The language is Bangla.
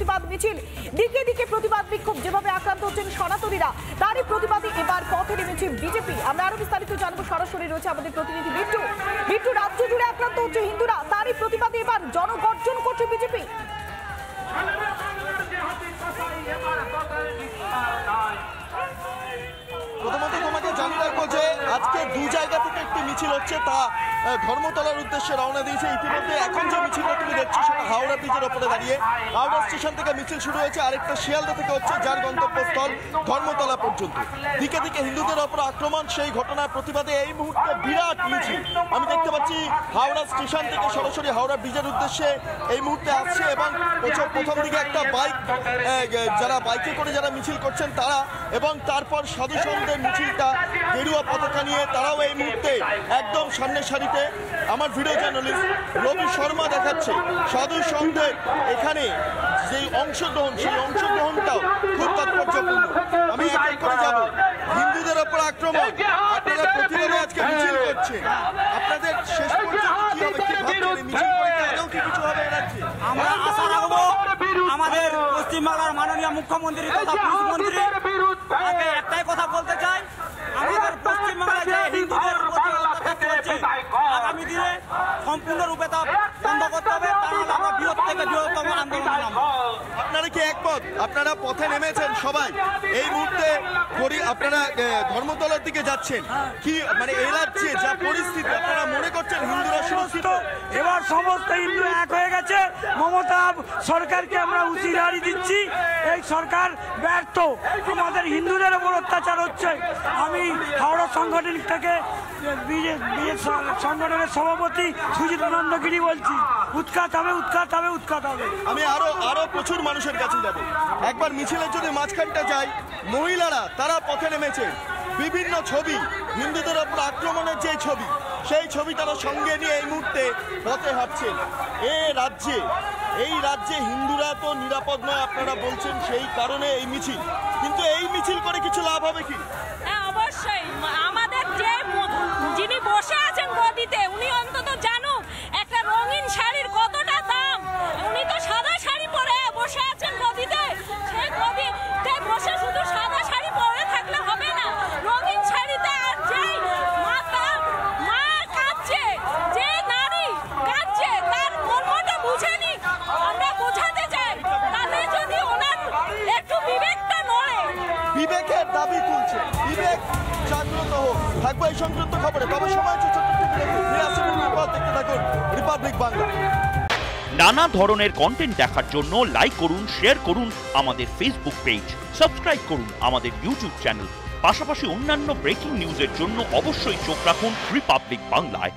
প্রতিবাদ মিছিল, দিকে দিকে প্রতিবাদ বিক্ষোভ, যেভাবে আক্রান্ত হচ্ছেন সনাতনীরা তারই প্রতিবাদে এবার পথে নেমেছে বিজেপি। আমরা আরো বিস্তারিত জানবো, সরাসরি রয়েছে আমাদের প্রতিনিধি বিট্টু। বিট্টু, রাজ্য জুড়ে আক্রান্ত হচ্ছে হিন্দুরা, তারই প্রতিবাদে এবার জনগর্জন করছে বিজেপি। প্রথমত তোমাকে জানিয়ে রাখবো যে আজকে দু জায়গা থেকে একটি মিছিল হচ্ছে, তা ধর্মতলার উদ্দেশ্যে রওনা দিয়েছে। ইতিমধ্যে এখন যে মিছিলটা তুমি দেখছো সেটা হাওড়া ব্রিজের ওপরে দাঁড়িয়ে হাওড়া স্টেশন থেকে মিছিল শুরু হয়েছে, আরেকটা শিয়ালদা থেকে হচ্ছে, যার গন্তব্যস্থল ধর্মতলা পর্যন্ত। দিকে দিকে হিন্দুদের ওপর আক্রমণ, সেই ঘটনার প্রতিবাদে এই মুহূর্তে বিরাট মিছিল আমি দেখতে পাচ্ছি হাওড়া স্টেশন থেকে সরাসরি হাওড়া ব্রিজের উদ্দেশ্যে এই মুহূর্তে আসছে। এবং প্রথম দিকে একটা বাইক, যারা বাইকে করে যারা মিছিল করছেন তারা, এবং তারপর সাধু সন্ধ্যের মিছিলটা গেরুয়া পতাকা নিয়ে তারাও এই মুহূর্তে একদম সামনের সারিতে। আমার ভিডিও জার্নালিস্ট রবি শর্মা দেখাচ্ছে সাধু সন্ধ্যের এখানে যে অংশগ্রহণ, সেই অংশগ্রহণটাও খুব তাৎপর্যপূর্ণ। আমি এক এক করে যাব। হিন্দুদের ওপর আক্রমণ, আপনারা প্রতিবাদে আজকে মিছিল করছেন, আপনাদের শেষ পর্যন্ত কি হবে, কি ভাবছেন? মিছিল করে আদৌ কি কিছু হবে রাজ্যে? আমরা আশা রাখবো আমাদের পশ্চিমবাংলার মাননীয় মুখ্যমন্ত্রী তথা মুখ্যমন্ত্রী আগে একটাই কথা বলতে চাই, আমাদের পশ্চিমবাংলায় যে হিন্দুদের প্রতি অত্যাচার চলছে আগামী দিনে সম্পূর্ণরূপে তা বন্ধ করতে হবে, তাহলে আমরা বৃহৎ থেকে বৃহত্তম আন্দোলন নামবো। আপনারা কি একমত? আপনারা পথে নেমেছেন সবাই এই মুহূর্তে, আপনারা ধর্মতলার দিকে যাচ্ছেন, কি মানে এই রাজ্যে যা পরিস্থিতি আপনারা মনে করছেন হিন্দুরা সুরক্ষিত? এবার সমস্ত হিন্দু এক হয়ে গেছে। মমতা সরকারকে আমরা হুঁশিয়ারি দিচ্ছি, এই সরকার ব্যর্থ, আমাদের হিন্দুদের উপর অত্যাচার হচ্ছে। আমি হাওড়া সংগঠন থেকে সংগঠনের সভাপতি সুজিত নন্দগিরি বলছি, উৎখাত হবে, উৎখাত হবে, উৎখাত হবে। আমি আরো প্রচুর মানুষের কাছে যাব। একবার মিছিলের যদি মাঝখানটা যাই, মহিলারা তারা পথে নেমেছে, বিভিন্ন ছবি হিন্দুদের ওপর আক্রমণের যে ছবি, সেই ছবি তারা সঙ্গে নিয়ে এই মুহূর্তে পথে হাঁটছেন। এই রাজ্যে হিন্দুরা তো নিরাপদ নয় আপনারা বলছেন, সেই কারণে এই মিছিল। কিন্তু এই মিছিল করে কিছু লাভ হবে কি? হ্যাঁ, অবশ্যই। আমাদের যে যিনি বসে আছেন গদিতে, উনি অন্তত জানুক একটা রঙিন শাড়ির কতটা দাম। উনি তো সাদা শাড়ি পরে বসে আছেন গদিতে, সেই গদিতে বসে শুধু সাদা শাড়ি পরে থাকলে হবে না, রঙিন শাড়িতে। আর যেই মা কাঁদছে, যে নারী কাঁদছে, তার মর্মটা বুঝে নি, আমরা বোঝাতে চাই। তাহলে যদি ওনার একটু বিবেকটা নড়ে, বিবেকের দাবি তুলছে, বিবেক জাগ্রত হোক। থাকবো এই সংযুক্ত খবরে, তবে সময় হচ্ছে ছোট্ট ফিরে আসুন, দেখতে থাকুন রিপাবলিক বাংলা। নানা ধরনের কন্টেন্ট দেখার জন্য লাইক করুন, শেয়ার করুন আমাদের ফেসবুক পেজ, সাবস্ক্রাইব করুন আমাদের ইউটিউব চ্যানেল। পাশাপাশি অন্যান্য ব্রেকিং নিউজের জন্য অবশ্যই চোখ রাখুন রিপাবলিক বাংলায়।